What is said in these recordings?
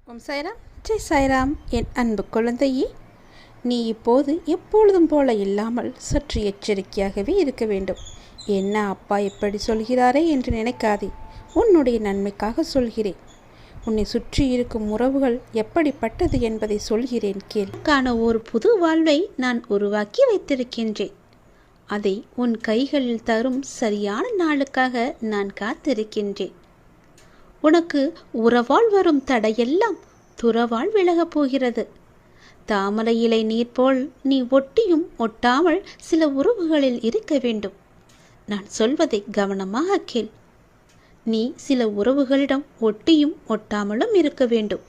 ஓம் சாய்ராம், ஜெய் சாய்ராம். என் அன்பு குழந்தையே, நீ இப்போது எப்பொழுதும் போல இல்லாமல் சற்று எச்சரிக்கையாகவே இருக்க வேண்டும். என்ன அப்பா எப்படி சொல்கிறாரே என்று நினைக்காதே, உன்னுடைய நன்மைக்காக சொல்கிறேன். உன்னை சுற்றி இருக்கும் உறவுகள் எப்படிப்பட்டது என்பதை சொல்கிறேன் கேள். ஒரு புது வாழ்வை நான் உருவாக்கி வைத்திருக்கின்றேன். அதை உன் கைகளில் தரும் சரியான நாளுக்காக நான் காத்திருக்கின்றேன். உனக்கு உறவால் வரும் தடையெல்லாம் துறவால் விலகப் போகிறது. தாமரை இலை நீர் போல் நீ ஒட்டியும் ஒட்டாமல் சில உறவுகளில் இருக்க வேண்டும். நான் சொல்வதை கவனமாக கேள். நீ சில உறவுகளிடம் ஒட்டியும் ஒட்டாமலும் இருக்க வேண்டும்.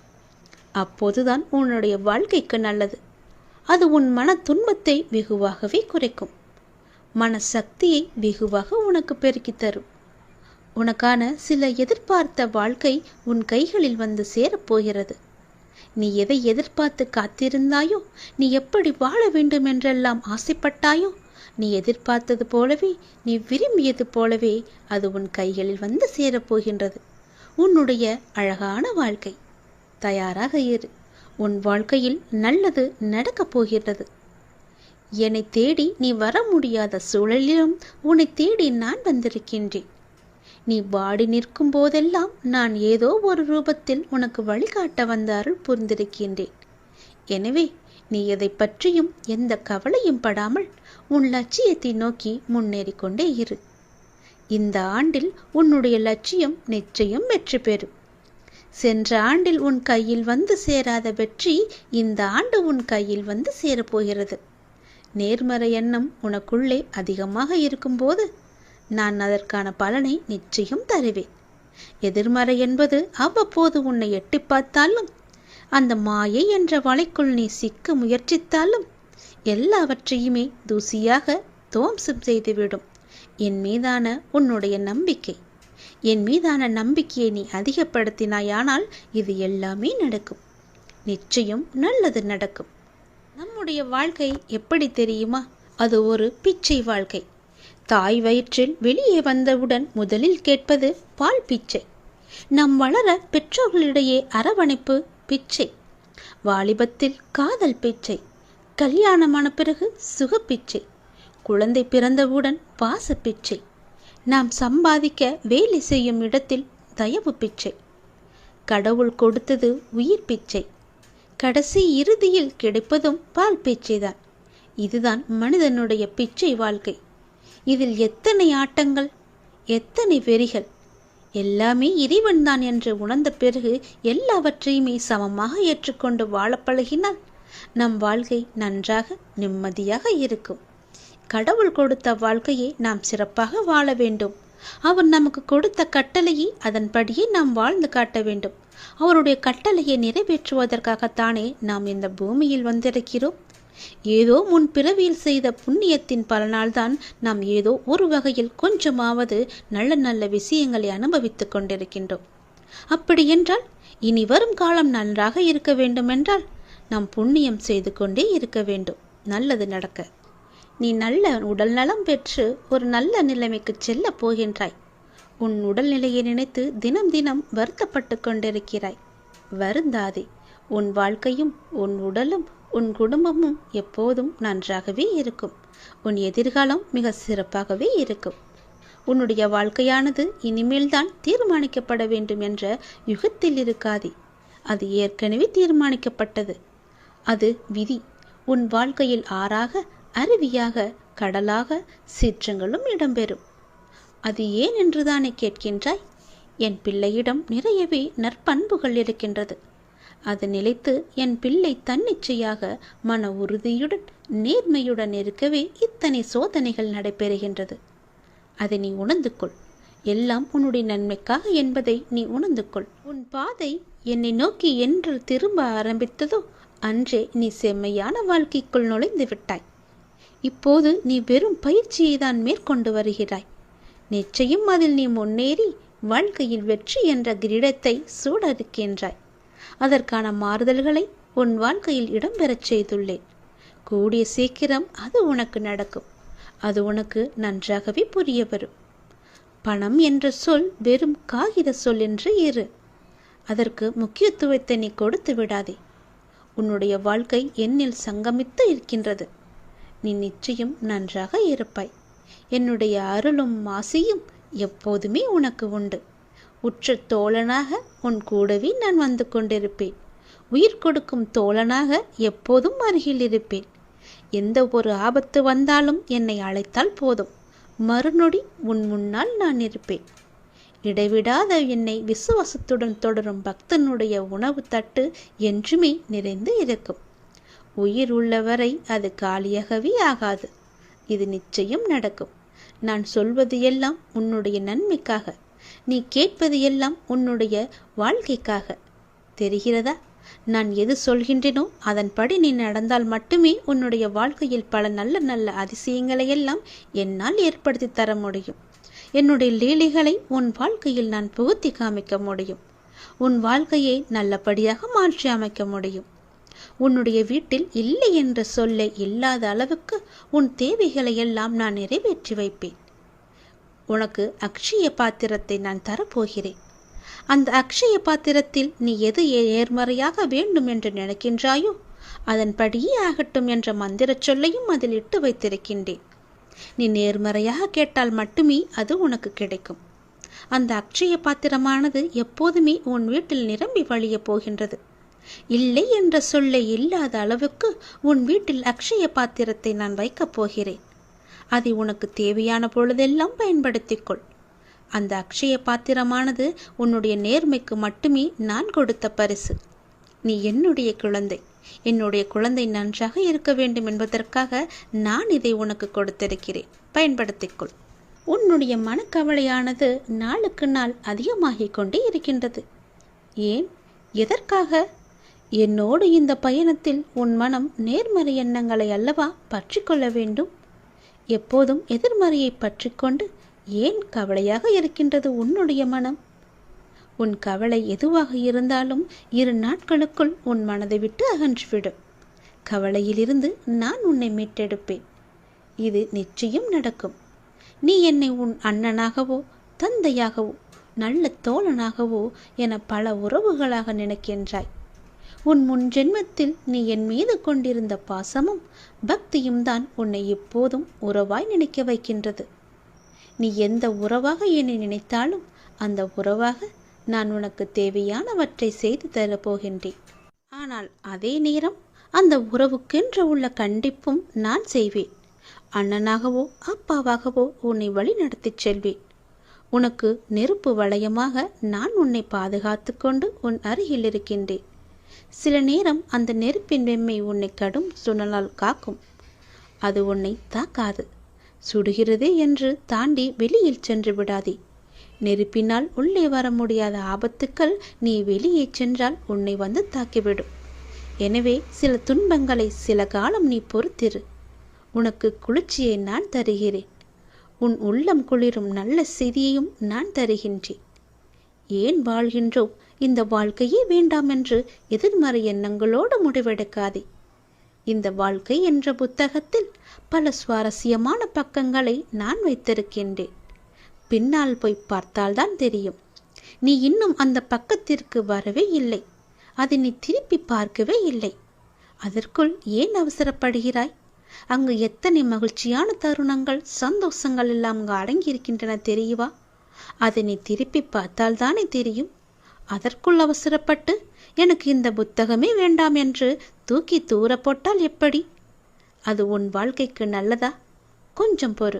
அப்போதுதான் உன்னுடைய வாழ்க்கைக்கு நல்லது. அது உன் மன துன்பத்தை வெகுவாகவே குறைக்கும். மனசக்தியை வெகுவாக உனக்கு பெருக்கித் தரும். உனக்கான சில எதிர்பார்த்த வாழ்க்கை உன் கைகளில் வந்து சேரப்போகிறது. நீ எதை எதிர்பார்த்து காத்திருந்தாயோ, நீ எப்படி வாழ வேண்டும் என்றெல்லாம் ஆசைப்பட்டாயோ, நீ எதிர்பார்த்தது போலவே, நீ விரும்பியது போலவே அது உன் கைகளில் வந்து சேரப்போகின்றது. உன்னுடைய அழகான வாழ்க்கை. தயாராக இரு. உன் வாழ்க்கையில் நல்லது நடக்கப் போகிறது. என்னை தேடி நீ வர முடியாத சூழலிலும் உன்னை தேடி நான் வந்திருக்கின்றேன். நீ வாடி நிற்கும் போதெல்லாம் நான் ஏதோ ஒரு ரூபத்தில் உனக்கு வழிகாட்ட வந்த அருள் புரிந்திருக்கின்றேன். எனவே நீ எதை பற்றியும் எந்த கவலையும் படாமல் உன் லட்சியத்தை நோக்கி முன்னேறி கொண்டே இரு. இந்த ஆண்டில் உன்னுடைய லட்சியம் நிச்சயம் வெற்றி பெறும். சென்ற ஆண்டில் உன் கையில் வந்து சேராத வெற்றி இந்த ஆண்டு உன் கையில் வந்து சேரப்போகிறது. நேர்மறை எண்ணம் உனக்குள்ளே அதிகமாக இருக்கும்போது நான் அதற்கான பலனை நிச்சயம் தருவேன். எதிர்மறை என்பது அவ்வப்போது உன்னை எட்டி பார்த்தாலும், அந்த மாயை என்ற வலைக்குள் நீ சிக்க முயற்சித்தாலும் எல்லாவற்றையுமே தூசியாக துவம்சம் செய்துவிடும். என் மீதான உன்னுடைய நம்பிக்கை, என் மீதான நம்பிக்கையை நீ அதிகப்படுத்தினாயானால் இது எல்லாமே நடக்கும். நிச்சயம் நல்லது நடக்கும். நம்முடைய வாழ்க்கை எப்படி தெரியுமா? அது ஒரு பிச்சை வாழ்க்கை. தாய் வயிற்றில் வெளியே வந்தவுடன் முதலில் கேட்பது பால் பிச்சை. நம் வளர பெற்றோர்களிடையே அரவணைப்பு பிச்சை. வாலிபத்தில் காதல் பிச்சை. கல்யாணமான பிறகு சுகப்பிச்சை. குழந்தை பிறந்தவுடன் பாச பிச்சை. நாம் சம்பாதிக்க வேலை செய்யும் இடத்தில் தயவு பிச்சை. கடவுள் கொடுத்தது உயிர் பிச்சை. கடைசி இறுதியில் கிடைப்பதும் பால் பிச்சைதான். இதுதான் மனிதனுடைய பிச்சை வாழ்க்கை. இதில் எத்தனை ஆட்டங்கள், எத்தனை வெறிகள்! எல்லாமே இறைவன் தான் என்று உணர்ந்த பிறகு எல்லாவற்றையுமே சமமாக ஏற்றுக்கொண்டு வாழ பழகினால் நம் வாழ்க்கை நன்றாக நிம்மதியாக இருக்கும். கடவுள் கொடுத்த வாழ்க்கையை நாம் சிறப்பாக வாழ வேண்டும். அவர் நமக்கு கொடுத்த கட்டளையை அதன்படியே நாம் வாழ்ந்து காட்ட வேண்டும். அவருடைய கட்டளையை நிறைவேற்றுவதற்காகத்தானே நாம் இந்த பூமியில் வந்திருக்கிறோம். ஏதோ முன் பிறவியில் செய்த புண்ணியத்தின் பலனால்தான் நாம் ஏதோ ஒரு வகையில் கொஞ்சமாவது நல்ல நல்ல விஷயங்களை அனுபவித்துக் கொண்டிருக்கின்றோம். அப்படி என்றால் இனி வரும் காலம் நன்றாக இருக்க வேண்டுமென்றால் நாம் புண்ணியம் செய்து கொண்டே இருக்க வேண்டும். நல்லது நடக்க நீ நல்ல உடல் நலம் பெற்று ஒரு நல்ல நிலைமைக்கு செல்ல போகின்றாய். உன் உடல்நிலையை நினைத்து தினம் தினம் வருத்தப்பட்டு கொண்டிருக்கிறாய். வருந்தாதே. உன் வாழ்க்கையும் உன் உடலும் உன் குடும்பமும் எப்போதும் நன்றாகவே இருக்கும். உன் எதிர்காலம் மிக சிறப்பாகவே இருக்கும். உன்னுடைய வாழ்க்கையானது இனிமேல்தான் தீர்மானிக்கப்பட வேண்டும் என்ற யுகத்தில் இருக்காதே. அது ஏற்கனவே தீர்மானிக்கப்பட்டது. அது விதி. உன் வாழ்க்கையில் ஆறாக, அருவியாக, கடலாக, சீற்றங்களும் இடம்பெறும். அது ஏன் என்றுதானே கேட்கின்றாய்? என் பிள்ளையிடம் நிறையவே நற்பண்புகள் இருக்கின்றது. அது நிலைத்து என் பிள்ளை தன்னிச்சையாக மன உறுதியுடன் நேர்மையுடன் இருக்கவே இத்தனை சோதனைகள் நடைபெறுகின்றது. அதை நீ உணர்ந்து கொள். எல்லாம் உன்னுடைய நன்மைக்காக என்பதை நீ உணர்ந்து கொள். உன் பாதை என்னை நோக்கி என்று திரும்ப ஆரம்பித்ததோ அன்றே நீ செம்மையான வாழ்க்கைக்குள் நுழைந்து விட்டாய். இப்போது நீ வெறும் பயிற்சியை தான் மேற்கொண்டு வருகிறாய். நிச்சயம் அதில் நீ முன்னேறி வாழ்க்கையில் வெற்றி என்ற கிரீடத்தை சூடறுக்கின்றாய். அதற்கான மாறுதல்களை உன் வாழ்க்கையில் இடம்பெறச் செய்துள்ளேன். கூடிய சீக்கிரம் அது உனக்கு நடக்கும். அது உனக்கு நன்றாகவே புரிய வரும். பணம் என்ற சொல் வெறும் காகித சொல் என்று இரு. அதற்கு முக்கியத்துவத்தை நீ கொடுத்து விடாதே. உன்னுடைய வாழ்க்கை என்னில் சங்கமித்து இருக்கின்றது. நீ நிச்சயம் நன்றாக இருப்பாய். என்னுடைய அருளும் ஆசையும் எப்போதுமே உனக்கு உண்டு. உற்ற தோழனாக உன் கூடவே நான் வந்து கொண்டிருப்பேன். உயிர் கொடுக்கும் தோழனாக எப்போதும் அருகில் இருப்பேன். எந்த ஒரு ஆபத்து வந்தாலும் என்னை அழைத்தால் போதும், மறுநொடி உன் முன்னால் நான் இருப்பேன். இடைவிடாத என்னை விசுவாசத்துடன் தொடரும் பக்தனுடைய உணவு தட்டு என்றுமே நிறைந்து இருக்கும். உயிர் உள்ளவரை அது காலியாகவே ஆகாது. இது நிச்சயம் நடக்கும். நான் சொல்வது எல்லாம் உன்னுடைய நன்மைக்காக, நீ கேட்பது எல்லாம் உன்னுடைய வாழ்க்கைக்காக. தெரிகிறதா? நான் எது சொல்கின்றேனோ அதன்படி நீ நடந்தால் மட்டுமே உன்னுடைய வாழ்க்கையில் பல நல்ல நல்ல அதிசயங்களை எல்லாம் என்னால் ஏற்படுத்தி தர முடியும். என்னுடைய லீலைகளை உன் வாழ்க்கையில் நான் புகுத்தி காமிக்க முடியும். உன் வாழ்க்கையை நல்லபடியாக மாற்றி அமைக்க முடியும். உன்னுடைய வீட்டில் இல்லை என்ற சொல்லை இல்லாத அளவுக்கு உன் தேவைகளை எல்லாம் நான் நிறைவேற்றி வைப்பேன். உனக்கு அக்ஷய பாத்திரத்தை நான் தரப்போகிறேன். அந்த அக்ஷய பாத்திரத்தில் நீ எது நேர்மறையாக வேண்டும் என்று நினைக்கின்றாயோ அதன்படியே ஆகட்டும் என்ற மந்திர சொல்லையும் அதில் இட்டு வைத்திருக்கின்றேன். நீ நேர்மறையாக கேட்டால் மட்டுமே அது உனக்கு கிடைக்கும். அந்த அக்ஷய பாத்திரமானது எப்போதுமே உன் வீட்டில் நிரம்பி வழிய போகின்றது. இல்லை என்ற சொல்லை இல்லாத அளவுக்கு உன் வீட்டில் அக்ஷய பாத்திரத்தை நான் வைக்கப் போகிறேன். அதை உனக்கு தேவையான பொழுதெல்லாம் பயன்படுத்திக்கொள். அந்த அக்ஷய பாத்திரமானது உன்னுடைய நேர்மைக்கு மட்டுமே நான் கொடுத்த பரிசு. நீ என்னுடைய குழந்தை. என்னுடைய குழந்தை நன்றாக இருக்க வேண்டும் என்பதற்காக நான் இதை உனக்கு கொடுத்திருக்கிறேன். பயன்படுத்திக்கொள். உன்னுடைய மனக்கவலையானது நாளுக்கு நாள் அதிகமாகிக் கொண்டே இருக்கின்றது. ஏன்? எதற்காக? என்னோடு இந்த பயணத்தில் உன் மனம் நேர்மறை எண்ணங்களை அல்லவா பற்றி கொள்ள வேண்டும்? எப்போதும் எதிர்மறையை பற்றி கொண்டு ஏன் கவலையாக இருக்கின்றது உன்னுடைய மனம்? உன் கவலை எதுவாக இருந்தாலும் 2 நாட்களுக்குள் உன் மனதை விட்டு அகன்றுவிடும். கவலையிலிருந்து நான் உன்னை மீட்டெடுப்பேன். இது நிச்சயம் நடக்கும். நீ என்னை உன் அண்ணனாகவோ தந்தையாகவோ நல்ல தோழனாகவோ என பல உறவுகளாக நினைக்கின்றாய். உன் முன் ஜென்மத்தில் நீ என் மீது கொண்டிருந்த பாசமும் பக்தியும் தான் உன்னை எப்போதும் உறவாய் நினைக்க வைக்கின்றது. நீ எந்த உறவாக என்னை நினைத்தாலும் அந்த உறவாக நான் உனக்கு தேவையானவற்றை செய்து தரப்போகின்றேன். ஆனால் அதே நேரம் அந்த உறவுக்கென்று உள்ள கண்டிப்பும் நான் செய்வேன். அண்ணனாகவோ அப்பாவாகவோ உன்னை வழி நடத்திச் செல்வேன். உனக்கு நெருப்பு வளையமாக நான் உன்னை பாதுகாத்து கொண்டு உன் அருகில் இருக்கின்றேன். சில நேரம் அந்த நெருப்பின் வெம்மை உன்னை கடும் சுழலால் காக்கும். அது உன்னை தாக்காது. சுடுகிறதே என்று தாண்டி வெளியில் சென்று விடாதே. நெருப்பினால் உள்ளே வர முடியாத ஆபத்துக்கள் நீ வெளியே சென்றால் உன்னை வந்து தாக்கிவிடும். எனவே சில துன்பங்களை சில காலம் நீ பொறுத்திரு. உனக்கு குளிர்ச்சியை நான் தருகிறேன். உன் உள்ளம் குளிரும் நல்ல செய்தியையும் நான் தருகின்றேன். ஏன் வாழ்கின்றோம்? இந்த வாழ்க்கையே வேண்டாம் என்று எதிர்மறை எண்ணங்களோடு முடிவெடுக்காதே. இந்த வாழ்க்கை என்ற புத்தகத்தில் பல சுவாரஸ்யமான பக்கங்களை நான் வைத்திருக்கின்றேன். பின்னால் போய் பார்த்தால்தான் தெரியும். நீ இன்னும் அந்த பக்கத்திற்கு வரவே இல்லை. அதை நீ திருப்பி பார்க்கவே இல்லை. அதற்குள் ஏன் அவசரப்படுகிறாய்? அங்கு எத்தனை மகிழ்ச்சியான தருணங்கள், சந்தோஷங்கள் எல்லாம் அங்கு அடங்கியிருக்கின்றன தெரியுவா? அதை நீ திருப்பி பார்த்தால்தானே தெரியும். அதற்குள் அவசரப்பட்டு எனக்கு இந்த புத்தகமே வேண்டாம் என்று தூக்கி தூர போட்டால் எப்படி? அது உன் வாழ்க்கைக்கு நல்லதா? கொஞ்சம் பொறு.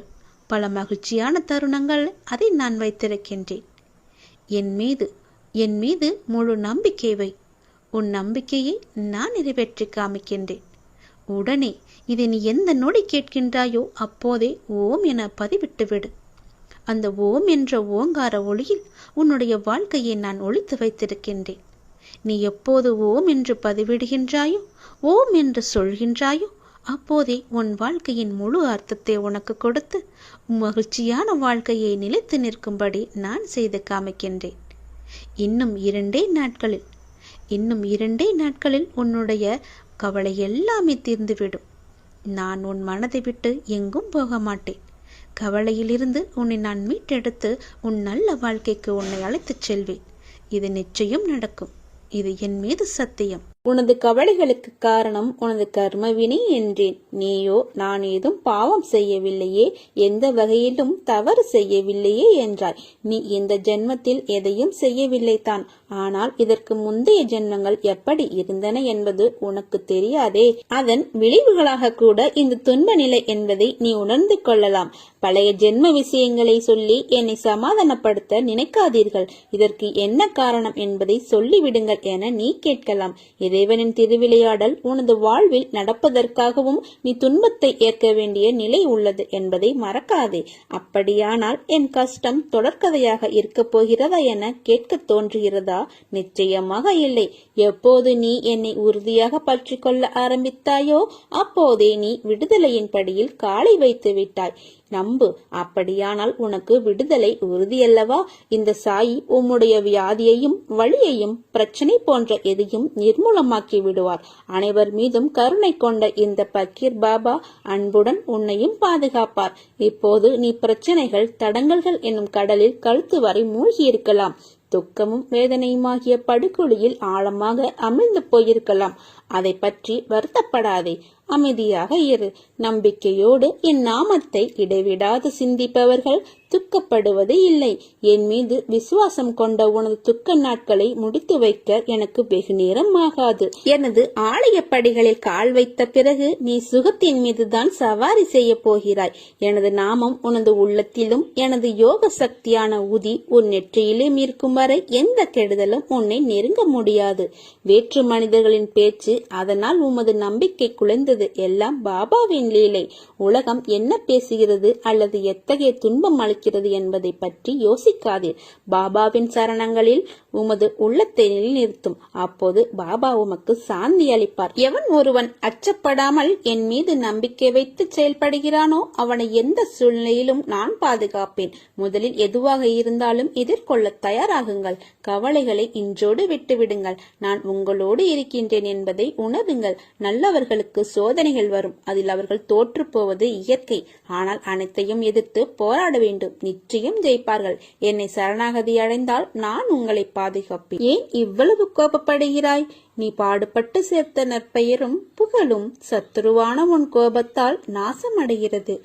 பல மகிழ்ச்சியான தருணங்கள் அதை நான் வைத்திருக்கின்றேன். என் மீது முழு நம்பிக்கை வை. உன் நம்பிக்கையை நான் நிறைவேற்றி காமிக்கின்றேன். உடனே இதை நீ எந்த நொடி கேட்கின்றாயோ அப்போதே ஓம் என பதிவிட்டு விடு. அந்த ஓம் என்ற ஓங்கார ஒளியில் உன்னுடைய வாழ்க்கையை நான் ஒளித்து வைத்திருக்கின்றேன். நீ எப்போது ஓம் என்று பதிவிடுகின்றாயோ, ஓம் என்று சொல்கின்றாயோ, அப்போதே உன் வாழ்க்கையின் முழு அர்த்தத்தை உனக்கு கொடுத்து மகிழ்ச்சியான வாழ்க்கையை நிலைத்து நிற்கும்படி நான் செய்து காமிக்கின்றேன். இன்னும் 2 நாட்களில் உன்னுடைய கவலை எல்லாமே தீர்ந்துவிடும். நான் உன் மனதை விட்டு எங்கும் போக மாட்டேன். கவலையிலிருந்து உன்னை நான் மீட்டெடுத்து உன் நல்ல வாழ்க்கைக்கு உன்னை அழைத்துச் செல்வேன். இது நிச்சயம் நடக்கும். இது என் மீது சத்தியம். உனது கவலைகளுக்கு காரணம் உனது கர்மவினை என்றேன். நீயோ நான் ஏதும் பாவம் செய்யவில்லையே, எந்த வகையிலும் தவறு செய்யவில்லையே என்றாய். நீ இந்த ஜென்மத்தில் எதையும் செய்யவில்லை தான். ஆனால் இதற்கு முந்தைய ஜென்மங்கள் எப்படி இருந்தன என்பது உனக்கு தெரியாதே. அதன் விளைவுகளாக கூட இந்த துன்ப நிலை என்பதை நீ உணர்ந்து கொள்ளலாம். பழைய ஜென்ம விஷயங்களை சொல்லி என்னை சமாதானப்படுத்த நினைக்காதீர்கள். இதற்கு என்ன காரணம் என்பதை சொல்லிவிடுங்கள் என நீ கேட்கலாம். இறைவனின் திருவிளையாடல் உனது வாழ்வில் நடப்பதற்காகவும் நீ துன்பத்தை ஏற்க வேண்டிய நிலை உள்ளது என்பதை மறக்காதே. அப்படியானால் என் கஷ்டம் தொடர்கதையாக இருக்க போகிறதா என கேட்க தோன்றுகிறதா? நிச்சயமாக இல்லை. எப்போது நீ என்னை உறுதியாக பற்றி கொள்ள ஆரம்பித்தாயோ அப்போதே நீ விடுதலையின் படியில் காலை வைத்து விட்டாய். நம்பு. அப்படியானால் உனக்கு விடுதலை உறுதியல்லவா? இந்த சாயி உம்முடைய வியாதியையும் வலியையும் பிரச்சனை போன்ற எதையும் நிர்மூலமாக்கி விடுவார். அனைவர் மீதும் கருணை கொண்ட இந்த பக்கீர் பாபா அன்புடன் உன்னையும் பாதுகாப்பார். இப்போது நீ பிரச்சனைகள் தடங்கல்கள் என்னும் கடலில் கழுத்து வரை மூழ்கி இருக்கலாம். துக்கமும் வேதனையுமாகிய படுகொலியில் ஆழமாக அமிழ்ந்து போயிருக்கலாம். அதை பற்றி வருத்தப்படாதே. அமைதியாக இரு. நம்பிக்கையோடு என் நாமத்தை இடைவிடாது சிந்திப்பவர்கள் துக்கப்படுவது இல்லை. என் மீது விசுவாசம் கொண்ட உனது துக்க நாட்களை முடித்து வைக்க எனக்கு வெகு நேரம் ஆகாது. எனது ஆலய படிகளில் கால் வைத்த பிறகு நீ சுகத்தின் மீதுதான் சவாரி செய்ய போகிறாய். எனது நாமம் உனது உள்ளத்திலும் எனது யோக சக்தியான உதி உன் நெற்றியிலும் இருக்கும் வரை எந்த கெடுதலும் உன்னை நெருங்க முடியாது. வேற்று மனிதர்களின் பேச்சு, அதனால் உமது நம்பிக்கை குலைந்தது. எல்லாம் பாபாவின் லீலை. உலகம் என்ன பேசுகிறது அல்லது எத்தகைய துன்பம் அளிக்கிறது என்பதை பற்றி யோசிக்காதீர். பாபாவின் சரணங்களில் உமது உள்ளத்தை நிலைநிறுத்தும். அப்போது பாபா உமக்கு சாந்தி அளிப்பார். எவன் ஒருவன் அச்சப்படாமல் என் மீது நம்பிக்கை வைத்து செயல்படுகிறானோ அவனை எந்த சூழ்நிலையிலும் நான் பாதுகாப்பேன். முதலில் எதுவாக இருந்தாலும் எதிர்கொள்ள தயாராகுங்கள். கவலைகளை இன்றோடு விட்டுவிடுங்கள். நான் உங்களோடு இருக்கின்றேன் என்பதை உணருங்கள். நல்லவர்களுக்கு சோதனைகள் வரும். அதில் அவர்கள் தோற்று போவது இயற்கை. ஆனால் அனைத்தையும் எதிர்த்து போராட வேண்டும். நிச்சயம் ஜெயிப்பார்கள். என்னை சரணாகதி அடைந்தால் நான் உங்களை பாதுகாப்பேன். ஏன் இவ்வளவு கோபப்படுகிறாய்? நீ பாடுபட்டு சேர்த்த நற்பெயரும் புகழும் சத்துருவான உன் கோபத்தால் நாசமடைகிறது.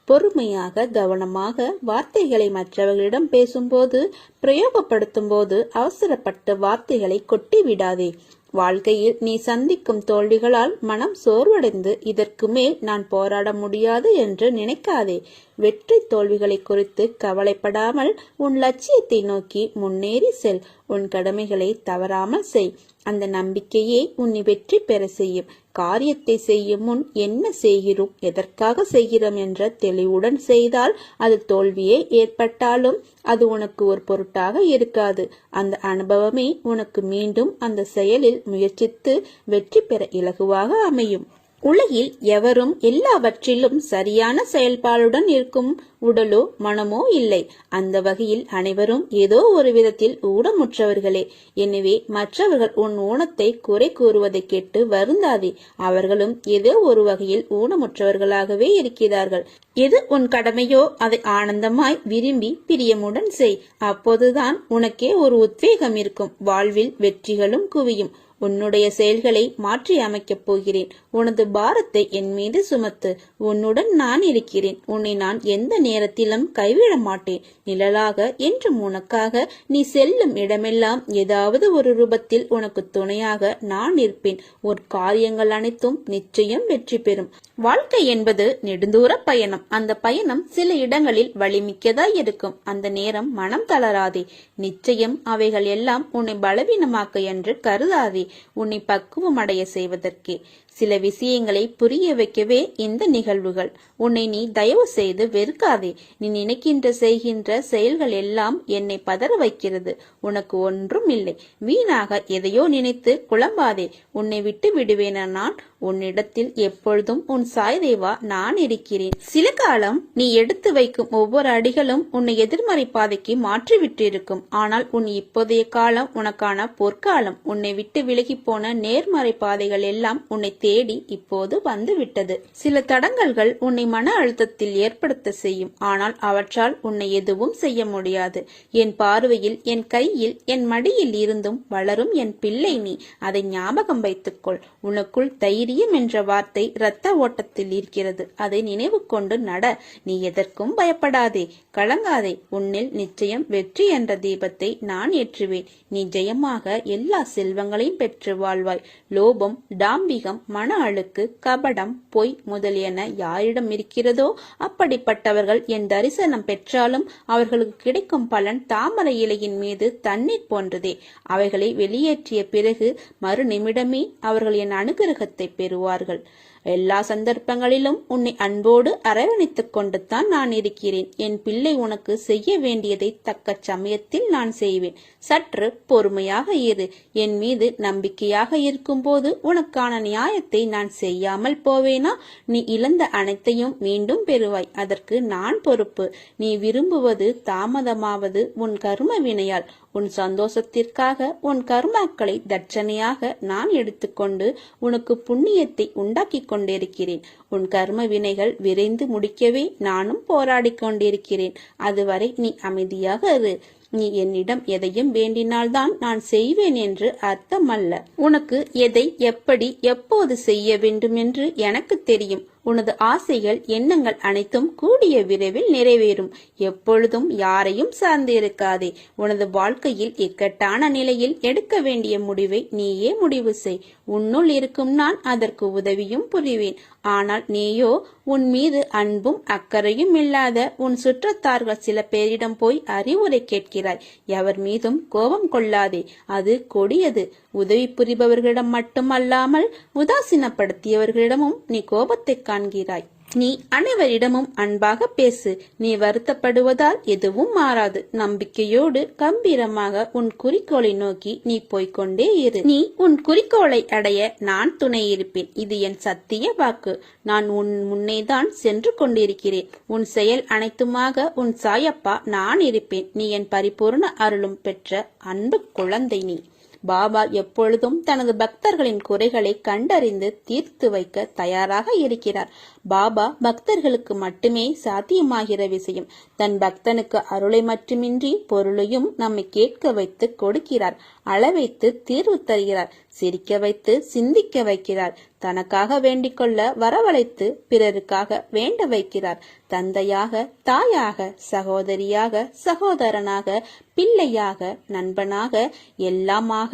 பொறுமையாக கவனமாக வார்த்தைகளை மற்றவர்களிடம் பேசும்போது பிரயோகப்படுத்தும் போது அவசரப்பட்டு வார்த்தைகளை கொட்டி விடாதே. வாழ்க்கையில் நீ சந்திக்கும் தோல்விகளால் மனம் சோர்வடைந்து இதற்கு மேல் நான் போராட முடியாது என்று நினைக்காதே. வெற்றி தோல்விகளை குறித்து கவலைப்படாமல் உன் லட்சியத்தை நோக்கி முன்னேறி செல். உன் கடமைகளை தவறாமல் செய். அந்த நம்பிக்கையே உன்னை வெற்றி பெற செய்யும். காரியத்தை செய்யும் முன் என்ன செய்கிறோம், எதற்காக செய்கிறோம் என்ற தெளிவுடன் செய்தால் அது தோல்வியே ஏற்பட்டாலும் அது உனக்கு ஒரு பொருட்டாக இருக்காது. அந்த அனுபவமே உனக்கு மீண்டும் அந்த செயலில் முயற்சித்து வெற்றி பெற இலகுவாக அமையும். உலகில் எவரும் எல்லாவற்றிலும் சரியான செயல்பாடுடன் இருக்கும் உடலோ மனமோ இல்லை. அந்த வகையில் அனைவரும் ஏதோ ஒரு விதத்தில் ஊனமுற்றவர்களே. எனவே மற்றவர்கள் உன் ஊனத்தை குறை கூறுவதை கேட்டு வருந்தாதே. அவர்களும் ஏதோ ஒரு வகையில் ஊனமுற்றவர்களாகவே இருக்கிறார்கள். எது உன் கடமையோ அதை ஆனந்தமாய் விரும்பி பிரியமுடன் செய். அப்போதுதான் உனக்கே ஒரு உத்வேகம் இருக்கும். வாழ்வில் வெற்றிகளும் குவியும். உன்னுடைய செயல்களை மாற்றி அமைக்கப் போகிறேன். உனது பாரத்தை என் மீது சுமத்து. உன்னுடன் நான் இருக்கிறேன். உன்னை நான் எந்த நேரத்திலும் கைவிட மாட்டேன். நிழலாக என்றும் உனக்காக நீ செல்லும் இடமெல்லாம் ஏதாவது ஒரு ரூபத்தில் உனக்கு துணையாக நான் இருப்பேன். உன் காரியங்கள் அனைத்தும் நிச்சயம் வெற்றி பெறும். வாழ்க்கை என்பது நெடுந்தூர பயணம். அந்த பயணம் சில இடங்களில் வலிமிக்கதாய் இருக்கும். அந்த நேரம் மனம் தளராதே. நிச்சயம் அவைகள் எல்லாம் உன்னை பலவீனமாக்க என்று கருதாதே. உன்னை பக்குவம் அடைய செய்வதற்கே. சில விஷயங்களை புரிய வைக்கவே இந்த நிகழ்வுகள். உன்னை நீ தயவு செய்து வெறுக்காதே. நீ நினைக்கின்ற செய்கின்ற செயல்கள் எல்லாம் என்னை பதற வைக்கிறது. உனக்கு ஒன்றும் இல்லை. வீணாக எதையோ நினைத்து குழம்பாதே. உன்னை விட்டு விடுவேன நான். உன்னிடத்தில் எப்பொழுதும் உன் சாய்தேவா நான் இருக்கிறேன். சில காலம் நீ எடுத்து வைக்கும் ஒவ்வொரு அடிகளும் உன்னை எதிர்மறை பாதைக்கு மாற்றிவிட்டு இருக்கும். ஆனால் உன் இப்போதைய காலம் உனக்கான பொற்காலம். உன்னை விட்டு விலகி போன நேர்மறை பாதைகள் எல்லாம் உன்னை தேடி இப்போது வந்துவிட்டது. சில தடங்கல்கள் உன்னை மன அழுத்தத்தில் ஏற்படுத்த செய்யும். ஆனால் அவற்றால் உன்னை எதுவும் செய்ய முடியாது. என் பார்வையில், என் கையில், என் மடியில் இருந்தும் வளரும் என் பிள்ளை நீ. அதை ஞாபகம் வைத்துக்கொள். உனக்குள் தைரியம் என்ற வார்த்தை இரத்த ஓட்டத்தில் இருக்கிறது. அதை நினைவு கொண்டு நட. நீ எதற்கும் பயப்படாதே, கலங்காதே. உன்னில் நிச்சயம் வெற்றி என்ற தீபத்தை நான் ஏற்றுவேன். நீ ஜெயமாக எல்லா செல்வங்களையும் பெற்று வாழ்வாய். லோபம், டாம்பிகம், மன அழுக்கு, கபடம், பொய் முதலியன யாரிடம் இருக்கிறதோ அப்படிப்பட்டவர்கள் என் தரிசனம் பெற்றாலும் அவர்களுக்கு கிடைக்கும் பலன் தாமரை இலையின் மீது தண்ணீர் போன்றதே. அவைகளை வெளியேற்றிய பிறகு மறு நிமிடமே அவர்கள் என் அனுகிரகத்தை பெறுவார்கள். எல்லா சந்தர்ப்பங்களிலும் உன்னை அன்போடு அரவணைத்துக் கொண்டு தான் நான் இருக்கிறேன். என் பிள்ளை, உனக்கு செய்ய வேண்டியதை தக்க சமயத்தில் நான் செய்வேன். சற்று பொறுமையாக இரு. என் மீது நம்பிக்கையாக இருக்கும்போது உனக்கான நியாயத்தை நான் செய்யாமல் போவேனா? நீ இழந்த அனைத்தையும் மீண்டும் பெறுவாய். அதற்கு நான் பொறுப்பு. நீ விரும்புவது தாமதமாவது உன் கர்ம வினையால். உன் சந்தோஷத்திற்காக உன் கர்மாக்களை தட்சணையாக நான் எடுத்துக்கொண்டு உனக்கு புண்ணியத்தை உண்டாக்கி கொண்டிருக்கிறேன். உன் கர்ம வினைகள் விரைந்து முடிக்கவே நானும் போராடி கொண்டிருக்கிறேன். அதுவரை நீ அமைதியாக இரு. நீ என்னிடம் எதையும் வேண்டினால்தான் நான் செய்வேன் என்று அர்த்தமல்ல. உனக்கு எதை எப்படி எப்போது செய்ய வேண்டும் என்று எனக்கு தெரியும். உனது ஆசைகள், எண்ணங்கள் அனைத்தும் கூடிய விரைவில் நிறைவேறும். எப்பொழுதும் யாரையும் சார்ந்து இருக்காதே. உனது வாழ்க்கையில் இக்கட்டான நிலையில் எடுக்க வேண்டிய முடிவை நீயே முடிவு செய். உன்னுள் இருக்கும் நான் அதற்கு உதவியும் புரிவேன். ஆனால் நீயோ உன் மீது அன்பும் அக்கறையும் இல்லாத உன் சுற்றத்தார்கள் சில பேரிடம் போய் அறிவுரை கேட்கிறாய். எவர் மீதும் கோபம் கொள்ளாதே, அது கொடியது. உதவி புரிபவர்களிடம் மட்டுமல்லாமல் உதாசீனப்படுத்தியவர்களிடமும் நீ கோபத்தை காண்கிறாய். நீ அனைவரிடமும் அன்பாக பேசு. நீ வருத்தப்படுவதால் எதுவும் மாறாது. நம்பிக்கையோடு கம்பீரமாக உன் குறிக்கோளை நோக்கி நீ போய்கொண்டே இரு. நீ உன் குறிக்கோளை அடைய நான் துணை இருப்பேன். இது என் சத்திய வாக்கு. நான் உன் முன்னேதான் சென்று கொண்டிருக்கிறேன். உன் செயல் அனைத்துமாக உன் சாயப்பா நான் இருப்பேன். நீ என் பரிபூர்ண அருளும் பெற்ற அன்பு குழந்தை நீ. பாபா எப்பொழுதும் தனது பக்தர்களின் குறைகளை கண்டறிந்து தீர்த்து வைக்க தயாராக இருக்கிறார். பாபா பக்தர்களுக்கு மட்டுமே சாத்தியமாகிற விஷயம். தன் பக்தனுக்கு அருளை மட்டுமின்றி பொருளையும் நம்மை கேட்க வைத்து கொடுக்கிறார். அளவைத்து தீர்வு தருகிறார். சிரிக்க வைத்து சிந்திக்க வைக்கிறார். தனக்காக வேண்டிக் கொள்ள வரவழைத்து பிறருக்காக வேண்ட வைக்கிறார். தந்தையாக, தாயாக, சகோதரியாக, சகோதரனாக, பிள்ளையாக, நண்பனாக, எல்லாமாக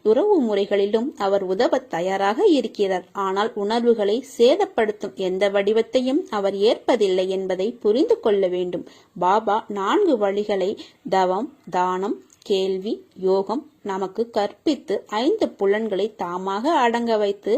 உறவு முறைகளிலும் அவர் உதவ தயாராக இருக்கிறார். ஆனால் உணர்வுகளை சேதப்படுத்தும் எந்த வடிவத்தையும் அவர் ஏற்பதில்லை என்பதை புரிந்து கொள்ள வேண்டும். பாபா 4 வழிகளை தவம், தானம், கேள்வி, யோகம் நமக்கு கற்பித்து 5 புலன்களை தாமாக அடங்க வைத்து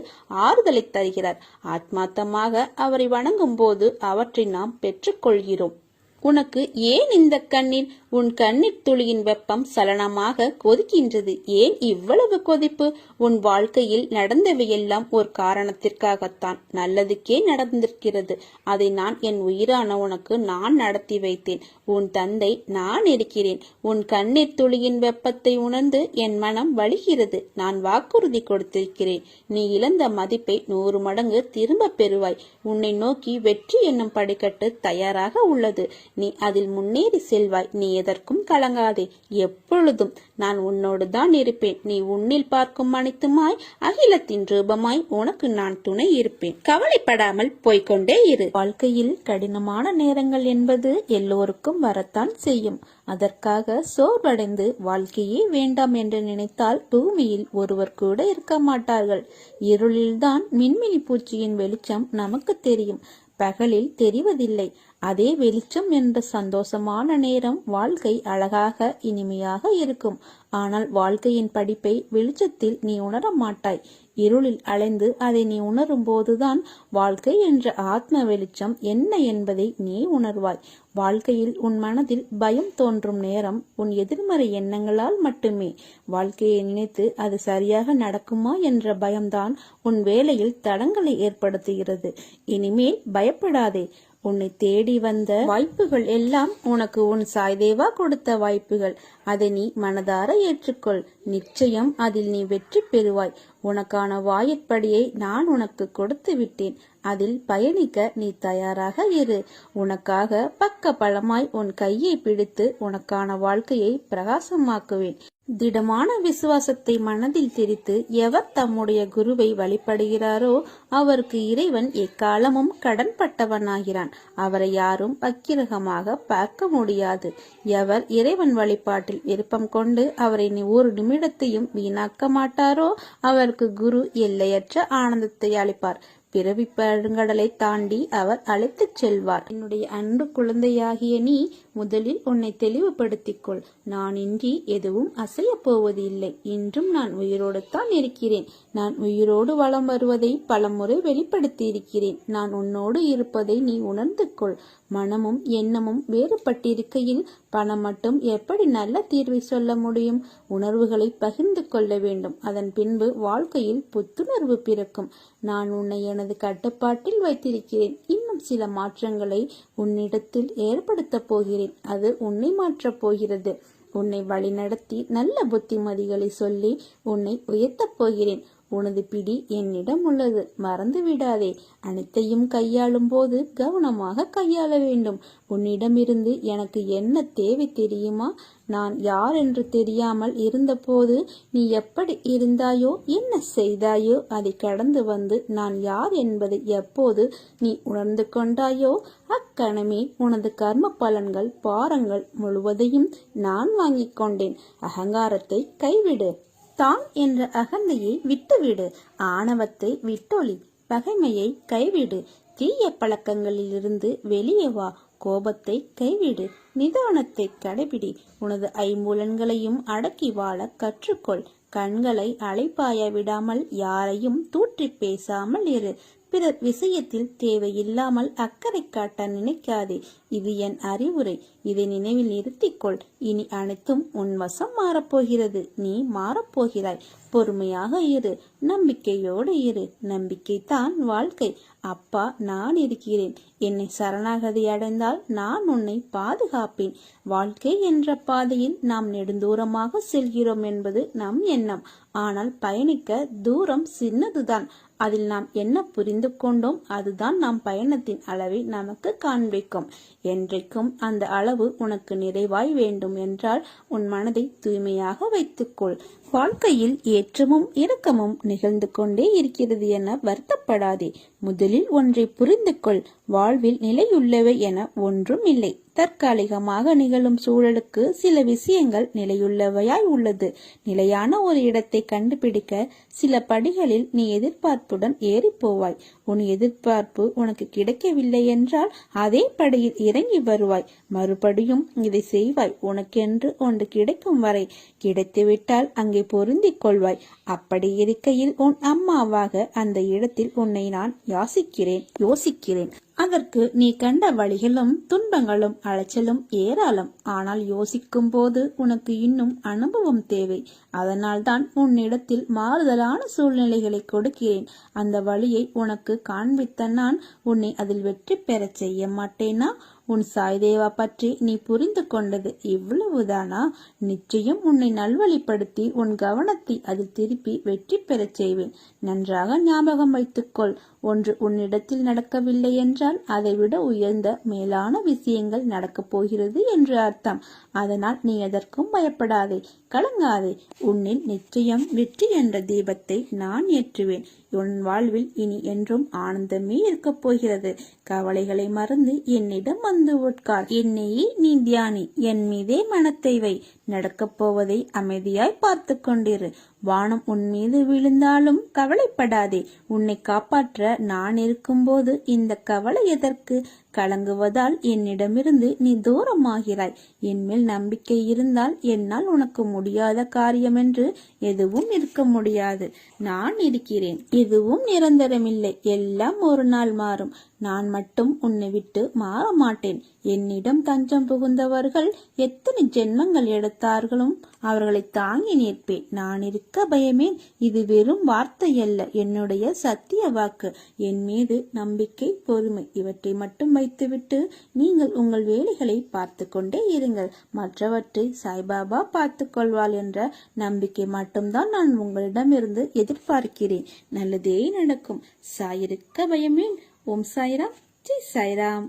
ஆறுதலை தருகிறார். ஆத்மார்த்தமாக அவரை வணங்கும் போது அவற்றை நாம் பெற்றுக்கொள்கிறோம். உனக்கு ஏன் இந்த கண்ணீர்? உன் கண்ணீர் துளியின் வெப்பம் சலனமாக கொதிக்கின்றது. ஏன் இவ்வளவு கொதிப்பு? உன் வாழ்க்கையில் நடந்தவையெல்லாம் ஒரு காரணத்திற்காகத்தான். நல்லதுக்கே நடந்திருக்கிறது. அதை நான் என் உயிரான உனக்கு நான் நடத்தி வைத்தேன். உன் தந்தை நான் இருக்கிறேன். உன் கண்ணீர் துளியின் வெப்பத்தை உணர்ந்து என் மனம் வலிக்கிறது. நான் வாக்குறுதி கொடுத்திருக்கிறேன். நீ இழந்த மதிப்பை 100 மடங்கு திரும்ப பெறுவாய். உன்னை நோக்கி வெற்றி என்னும் படிக்கட்டு தயாராக உள்ளது. நீ அதில் முன்னேறி செல்வாய். நீ எதற்கும் கலங்காதே. எப்பொழுதும் நான் உன்னோடு தான் இருப்பேன். நீ உன்னில் பார்க்கும் அனைத்துமாய் அகிலத்தின் ரூபமாய் உனக்கு நான் துணை இருப்பேன். கவலைப்படாமல் போய்கொண்டே இரு. வாழ்க்கையில் கடினமான நேரங்கள் என்பது எல்லோருக்கும் வரத்தான் செய்யும். அதற்காக சோர்வடைந்து வாழ்க்கையே வேண்டாம் என்று நினைத்தால் பூமியில் ஒருவர் கூட இருக்க மாட்டார்கள். இருளில்தான் மின்மினி பூச்சியின் வெளிச்சம் நமக்கு தெரியும். பகலில் தெரிவதில்லை. அதே வெளிச்சம் என்ற சந்தோஷமான நேரம் வாழ்க்கை அழகாக இனிமையாக இருக்கும். ஆனால் வாழ்க்கையின் படிப்பை வெளிச்சத்தில் நீ உணர மாட்டாய். இருளில் அலைந்து அதை நீ உணரும் போதுதான் வாழ்க்கை என்ற ஆத்ம வெளிச்சம் என்ன என்பதை நீ உணர்வாய். வாழ்க்கையில் உன் மனதில் பயம் தோன்றும் நேரம் உன் எதிர்மறை எண்ணங்களால் மட்டுமே. வாழ்க்கையை நினைத்து அது சரியாக நடக்குமா என்ற பயம்தான் உன் வேலையில் தடங்களை ஏற்படுத்துகிறது. இனிமேல் பயப்படாதே. உன்னை தேடி வந்த வாய்ப்புகள் எல்லாம் உனக்கு உன் சாய்தேவா கொடுத்த வாய்ப்புகள். அதை நீ மனதார ஏற்றுக்கொள். நிச்சயம் அதில் நீ வெற்றி பெறுவாய். உனக்கான வாயிற்படியை நான் உனக்கு கொடுத்து விட்டேன். அதில் பயணிக்க நீ தயாராக இரு. உனக்காக பக்க பலமாய் உன் கையை பிடித்து உனக்கான வாழ்க்கையை பிரகாசமாக்குவேன். திடமான விசுவாசத்தை மனதில் திரித்து எவர் தம்முடைய குருவை வழிபடுகிறாரோ அவருக்கு இறைவன் எக்காலமும் கடன்பட்டவனாகிறான். அவரை யாரும் அக்கிரகமாக பார்க்க முடியாது. எவர் இறைவன் வழிபாட்டில் விருப்பம் கொண்டு அவரை ஒரு நிமிடத்தையும் வீணாக்க மாட்டாரோ அவருக்கு குரு எல்லையற்ற ஆனந்தத்தை அளிப்பார். பிறவி பெருங்கடலை தாண்டி அவர் அழைத்துச் செல்வார். என்னுடைய அன்பு குழந்தையாகிய நீ முதலில் உன்னை தெளிவுபடுத்திக்கொள். நான் இன்றி எதுவும் அசைய போவது இல்லை. இன்றும் நான் உயிரோடு தான் இருக்கிறேன். நான் உயிரோடு வலம் வருவதை பலமுறை வெளிப்படுத்தி இருக்கிறேன். நான் உன்னோடு இருப்பதை நீ உணர்ந்து கொள். மனமும் எண்ணமும் வேறுபட்டிருக்கையில் பணம் மட்டும் எப்படி நல்ல தீர்வை சொல்ல முடியும்? உணர்வுகளை பகிர்ந்து கொள்ள வேண்டும். அதன் பின்பு வாழ்க்கையில் புத்துணர்வு பிறக்கும். நான் உன்னை எனது கட்டுப்பாட்டில் வைத்திருக்கிறேன். இன்னும் சில மாற்றங்களை உன்னிடத்தில் ஏற்படுத்தப் போகிறேன். அது உன்னை மாற்றப் போகிறது. உன்னை வழிநடத்தி நல்ல புத்திமதிகளை சொல்லி உன்னை உயர்த்தப் போகிறேன். உனது பிடி என்னிடம் உள்ளது, மறந்து விடாதே. அனைத்தையும் கையாளும் போது கவனமாக கையாள வேண்டும். உன்னிடமிருந்து எனக்கு என்ன தேவை தெரியுமா? நான் யார் என்று தெரியாமல் இருந்தபோது நீ எப்படி இருந்தாயோ, என்ன செய்தாயோ, அதை கடந்து வந்து நான் யார் என்பதை எப்போது நீ உணர்ந்து கொண்டாயோ அக்கணமே உனது கர்ம பலன்கள் பாரங்கள் முழுவதையும் நான் வாங்கிக் கொண்டேன். அகங்காரத்தை கைவிடு. தான் என்ற அகந்தையை விட்டுவிடு. ஆணவத்தை விட்டொளி. பகைமையை கைவிடு. தீய பழக்கங்களிலிருந்து வெளியே வா. கோபத்தை கைவிடு. நிதானத்தை கடைபிடி. உனது ஐம்புலன்களையும் அடக்கி வாழ கற்றுக்கொள். கண்களை அலைப்பாய விடாமல் யாரையும் தூற்றி பேசாமல் இரு. பிறர் விஷயத்தில் தேவையில்லாமல் அக்கறை காட்ட நினைக்காதே. இது என் அறிவுரை. இதை நினைவில் நிறுத்திக்கொள். இனி அனைத்தும் உன் வசம் மாறப்போகிறது. நீ மாறப்போகிறாய். பொறுமையாக இரு. நம்பிக்கையோடு இரு. நம்பிக்கைதான் வாழ்க்கை. அப்பா, நான் இருக்கிறேன். என்னை சரணாகதி அடைந்தால் நான் உன்னை பாதுகாப்பேன். வாழ்க்கை என்ற பாதையில் நாம் நெடுந்தூரமாக செல்கிறோம் என்பது நம் எண்ணம். ஆனால் பயணிக்க தூரம் சின்னதுதான். அதில் நாம் என்ன புரிந்து கொண்டோம் அதுதான் நாம் பயணத்தின் அளவை நமக்கு காண்பிக்கும். என்றைக்கும் அந்த அளவு உனக்கு நிறைவாய் வேண்டும் என்றால் உன் மனதை தூய்மையாக வைத்துக்கொள். வாழ்க்கையில் ஏற்றமும் இறக்கமும் நிகழ்ந்து கொண்டே இருக்கிறது என வருத்தப்படாதே. முதலில் ஒன்றை புரிந்து கொள். வாழ்வில் நிலையுள்ளவை என ஒன்றும் இல்லை. தற்காலிகமாக நிகழும் சூழலுக்கு சில விஷயங்கள் நிலையுள்ளவையாய் உள்ளது. நிலையான ஒரு இடத்தை கண்டுபிடிக்க சில படிகளில் நீ எதிர்பார்ப்புடன் ஏறி போவாய். உன் எதிர்பார்ப்பு உனக்கு கிடைக்கவில்லை என்றால் அதே படியில் இறங்கி வருவாய். மறுபடியும் இதை செய்வாய். உனக்கென்று ஒன்று கிடைக்கும் வரை. கிடைத்துவிட்டால் அங்கே பொருந்திக் கொள்வாய். அப்படி இருக்கையில் உன் அம்மாவாக அந்த இடத்தில் உன்னை நான் யோசிக்கிறேன். அதற்கு நீ கண்ட வழிகளும் துன்பங்களும் அலைச்சலும் ஏராளம். ஆனால் யோசிக்கும் போது உனக்கு இன்னும் அனுபவம் தேவை. அதனால்தான் உன்னிடத்தில் மாறுதலான சூழ்நிலைகளை கொடுக்கிறேன். அந்த வழியை உனக்கு காண்பித்த நான் உன்னை அதில் வெற்றி பெற செய்ய மாட்டேனா? உன் சாய்தேவா பற்றி நீ புரிந்து கொண்டது இவ்வளவுதானா? நிச்சயம் உன்னை நல்வழிப்படுத்தி உன் கவனத்தை அதில் திருப்பி வெற்றி பெறச் செய்வேன். நன்றாக ஞாபகம் வைத்துக்கொள். ஒன்று உன்னிடத்தில் நடக்கவில்லை என்றால் அதைவிட உயர்ந்த மேலான விஷயங்கள் நடக்கப் போகிறது என்று அர்த்தம். அதனால் நீ எதற்கும் பயப்படாதே, கலங்காதே. உன்னில் நிச்சயம் வெற்றி என்ற தீபத்தை நான் ஏற்றுவேன். உன் வாழ்வில் இனி என்றும் ஆனந்தமே இருக்கப் போகிறது. கவலைகளை மறந்து என்னிடம் வந்து உட்கார். என்னையே நீ தியானி. என் மீதே மனத்தை வை. நடக்கப் போவதை அமைதியாய் பார்த்து கொண்டிரு. வானம் உன் மீது விழுந்தாலும் கவலைப்படாதே. உன்னை காப்பாற்ற நான் இருக்கும்போது இந்த கவலை எதற்கு? கலங்குவதால் என்னிடமிருந்து நீ தூரமாகிறாய். என்மேல் நம்பிக்கை இருந்தால் என்னால் உனக்கு முடியாத காரியம் என்று எதுவும் இருக்க முடியாது. நான் இருக்கிறேன். எதுவும் நிரந்தரமில்லை. எல்லாம் ஒரு நாள் மாறும். நான் மட்டும் உன்னை விட்டு மாற மாட்டேன். என்னிடம் தஞ்சம் புகுந்தவர்கள் எத்தனை ஜென்மங்கள் எடுத்தார்களும் அவர்களை தாங்கி நிற்பேன். நான் இருக்க பயமேன். இது வெறும் வார்த்தை அல்ல, என்னுடைய சத்திய வாக்கு. என் மீது நம்பிக்கை, பொறுமை இவற்றை மட்டும் வைத்துவிட்டு நீங்கள் உங்கள் வேலைகளை பார்த்து கொண்டே இருங்கள். மற்றவற்றை சாய்பாபா பார்த்து கொள்வாள் என்ற நம்பிக்கை மட்டும்தான் நான் உங்களிடமிருந்து எதிர்பார்க்கிறேன். நல்லதே நடக்கும். சாயிருக்க பயமேன். ஓம் சாய்ராம். ஜெய் சாய்ராம்.